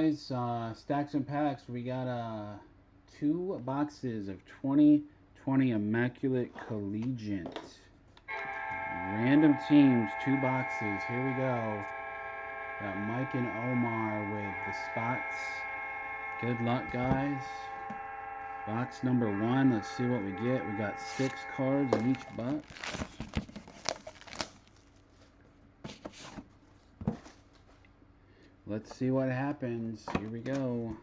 guys, Staxx and Packz. We got 2 boxes of 2020 Immaculate Collegiate. Random teams, 2 boxes. Here we go. Got Mike and Omar with the spots. Good luck, guys. Box number 1. Let's see what we get. We got 6 cards in each box. Let's see what happens. Here we go.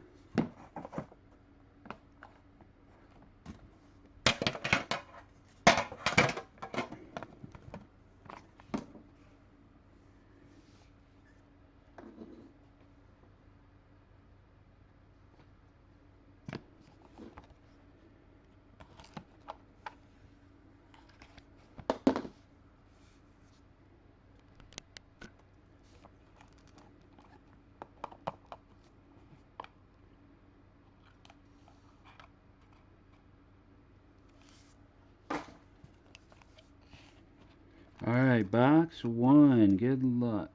Alright, box 1. Good luck.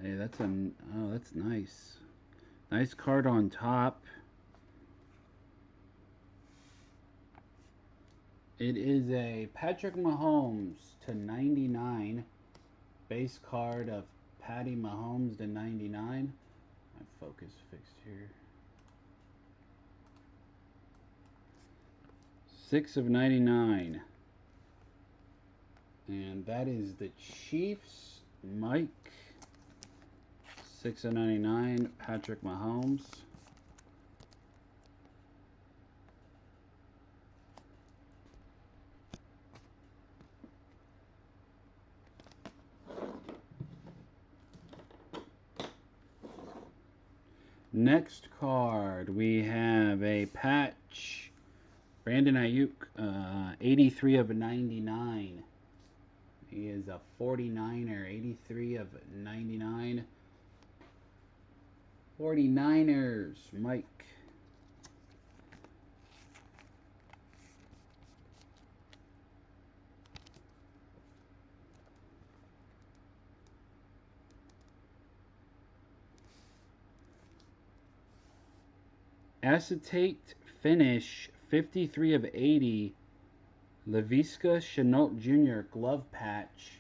Hey, that's that's nice. Nice card on top. It is a Patrick Mahomes /99. Base card of Patty Mahomes /99. My focus fixed here. 6 of 99. And that is the Chiefs, Mike. 6 of 99, Patrick Mahomes. Next card, we have a patch. Brandon Ayuk, 83 of 99. He is a 49er, 83 of 99. 49ers, Mike. Acetate finish, 53 of 80. Laviska Shenault Jr. glove patch.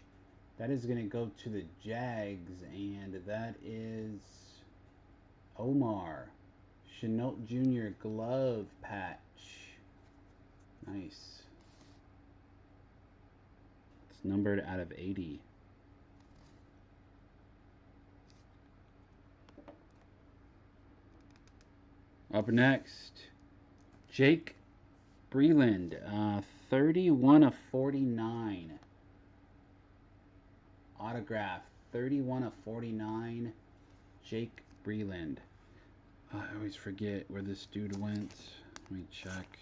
That is going to go to the Jags, and that is Omar. Shenault Jr. glove patch. Nice. It's numbered out of 80. Up next, Jake Breland, 31 of 49. Autograph, 31 of 49. Jake Breland. I always forget where this dude went. Let me check.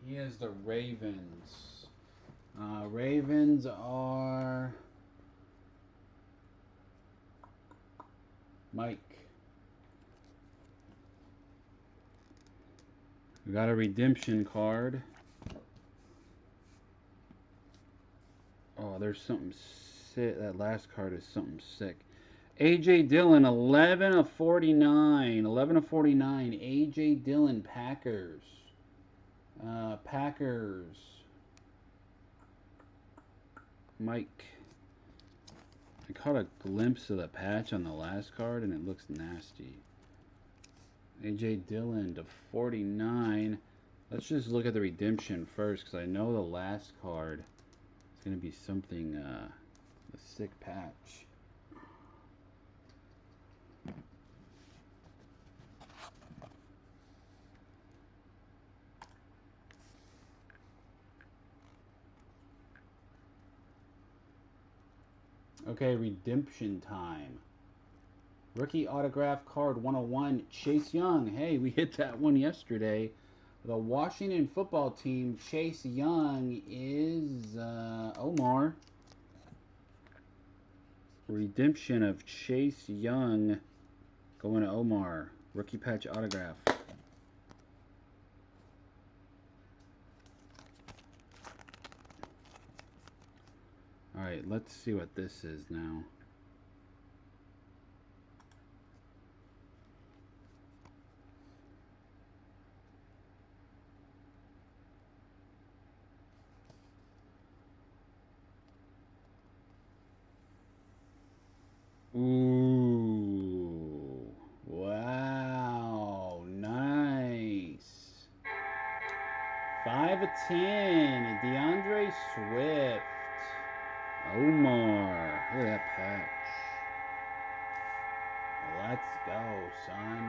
He has the Ravens. Ravens are Mike. We got a redemption card. Oh, there's something sick. That last card is something sick. A.J. Dillon, 11 of 49. 11 of 49. A.J. Dillon, Packers. Packers. Mike. I caught a glimpse of the patch on the last card, and it looks nasty. A.J. Dillon to 49. Let's just look at the redemption first, because I know the last card is going to be something, a sick patch. Okay, redemption time. Rookie autograph card 101, Chase Young. Hey, we hit that one yesterday. The Washington football team, Chase Young is Omar. Redemption of Chase Young going to Omar. Rookie patch autograph. Alright, let's see what this is now. Ooh. Wow. Nice. 5 of 10. DeAndre Swift. Omar. Look at that patch. Let's go, son.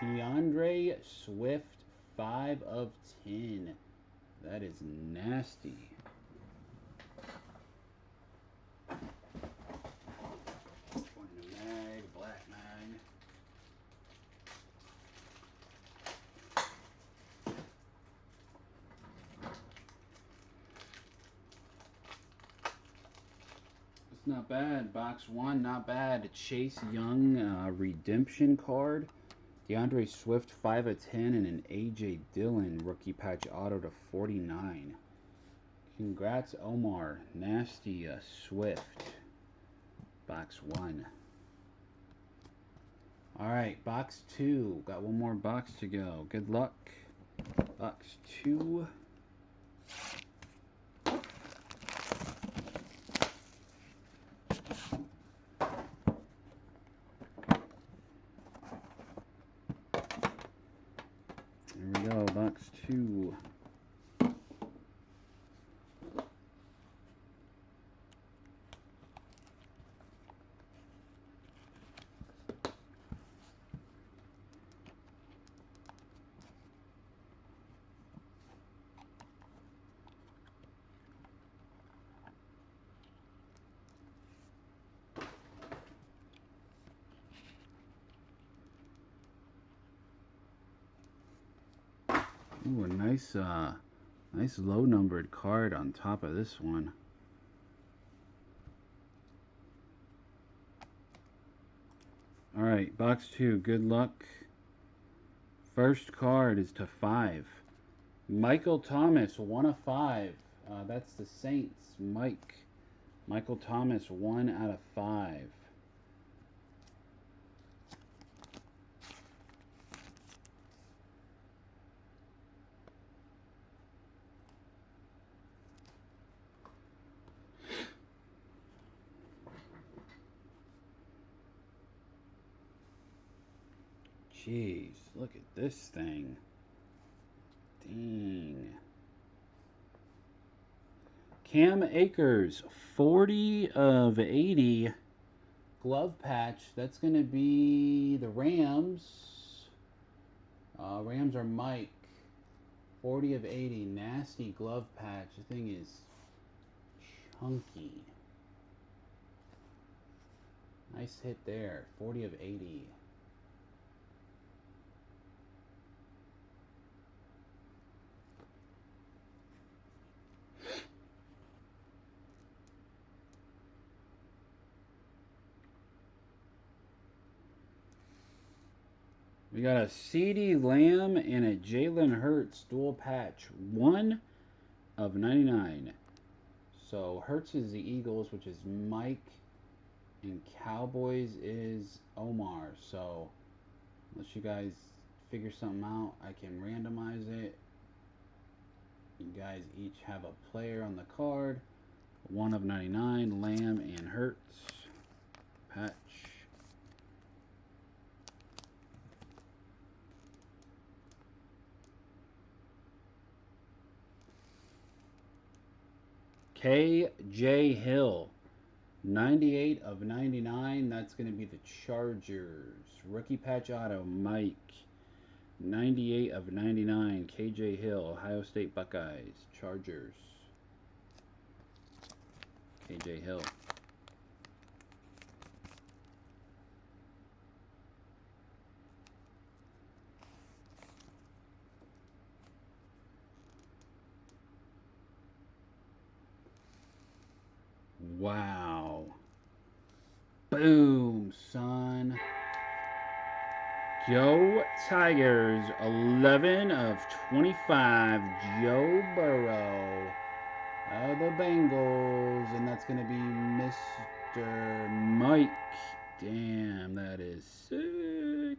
DeAndre Swift, 5 of 10. That is nasty. One in the mag, black mag. It's not bad. Box 1, not bad. Chase Young redemption card. DeAndre Swift, 5 of 10, and an A.J. Dillon rookie patch auto to 49. Congrats, Omar. Nasty Swift. Box 1. Alright, box 2. Got one more box to go. Good luck. Box 2. Here we go, box 2. Ooh, a nice low numbered card on top of this one. Alright, box 2, good luck. First card is to 5. Michael Thomas, 1 of 5. That's the Saints. Michael Thomas, 1 out of 5. Jeez, look at this thing. Dang. Cam Akers, 40 of 80. Glove patch. That's going to be the Rams. Rams are Mike. 40 of 80. Nasty glove patch. The thing is chunky. Nice hit there. 40 of 80. We got a CeeDee Lamb and a Jalen Hurts dual patch. 1 of 99. So Hurts is the Eagles, which is Mike, and Cowboys is Omar. So unless you guys figure something out, I can randomize it. You guys each have a player on the card. 1 of 99, Lamb and Hurts. Patch. K.J. Hill, 98 of 99. That's going to be the Chargers. Rookie patch auto, Mike. 98 of 99. K.J. Hill, Ohio State Buckeyes. Chargers. K.J. Hill. Wow. Boom, son. Go Tigers, 11 of 25. Joe Burrow. The Bengals, and that's going to be Mr. Mike. Damn, that is sick.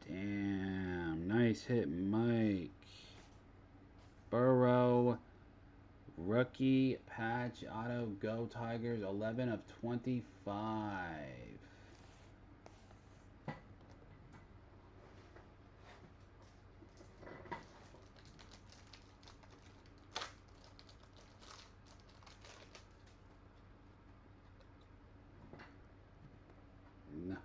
Damn, nice hit, Mike. Burrow, rookie patch auto, go Tigers, 11 of 25. Nice.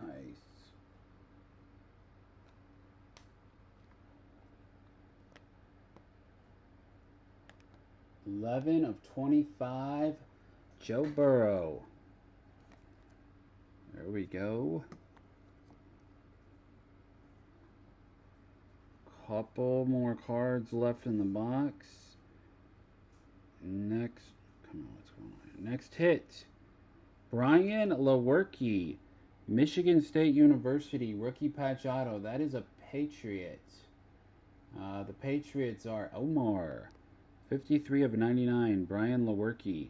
$11 of 25, Joe Burrow. There we go. Couple more cards left in the box. Next, come on, what's going on? Next hit, Brian Lewerke, Michigan State University, rookie patch auto. That is a Patriot. The Patriots are Omar, 53 of 99, Brian Lewerke.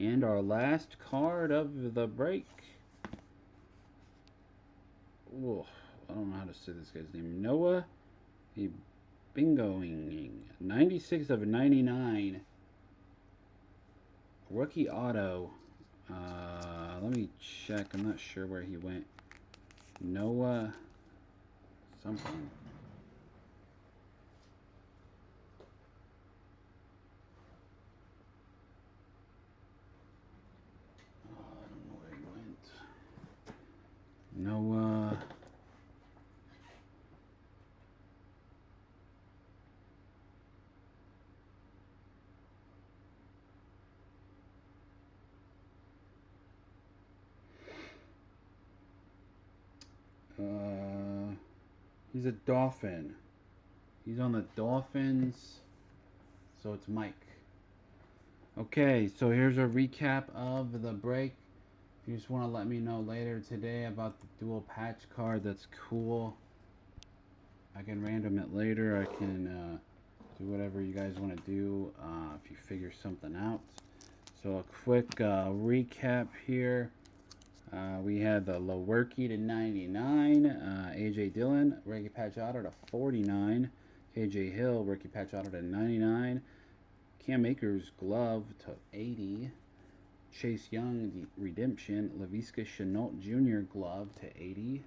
And our last card of the break. Ooh, I don't know how to say this guy's name. Noah Bingoing, 96 of 99. Rookie auto. Let me check. I'm not sure where he went. Noah something. I don't know where he went. Noah. He's a Dolphin. He's on the Dolphins. So it's Mike. Okay, so here's a recap of the break. If you just want to let me know later today about the dual patch card, that's cool. I can random it later. I can do whatever you guys want to do if you figure something out. So a quick recap here. We had the Lewerke to 99, A.J. Dillon, rookie patch auto to 49, K.J. Hill, rookie patch auto to 99, Cam Akers glove to 80, Chase Young the redemption, Laviska Shenault Jr. glove to 80,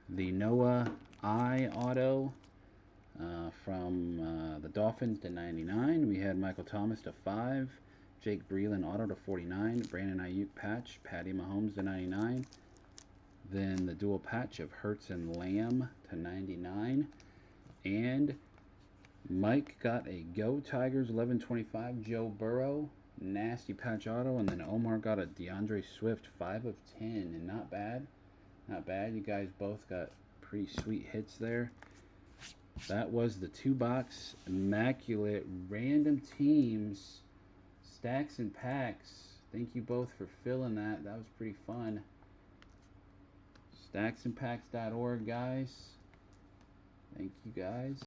the Noah I auto from the Dolphins to 99. We had Michael Thomas to 5, Jake Breeland auto to 49, Brandon Ayuk patch, Patty Mahomes to 99. Then the dual patch of Hurts and Lamb to 99. And Mike got a Go Tigers 1125 Joe Burrow, nasty patch auto. And then Omar got a DeAndre Swift 5 of 10. And not bad. Not bad. You guys both got pretty sweet hits there. That was the 2-box Immaculate Random Teams Staxx and Packz. Thank you both for filling that. That was pretty fun. Staxxandpacks.org, guys. Thank you, guys.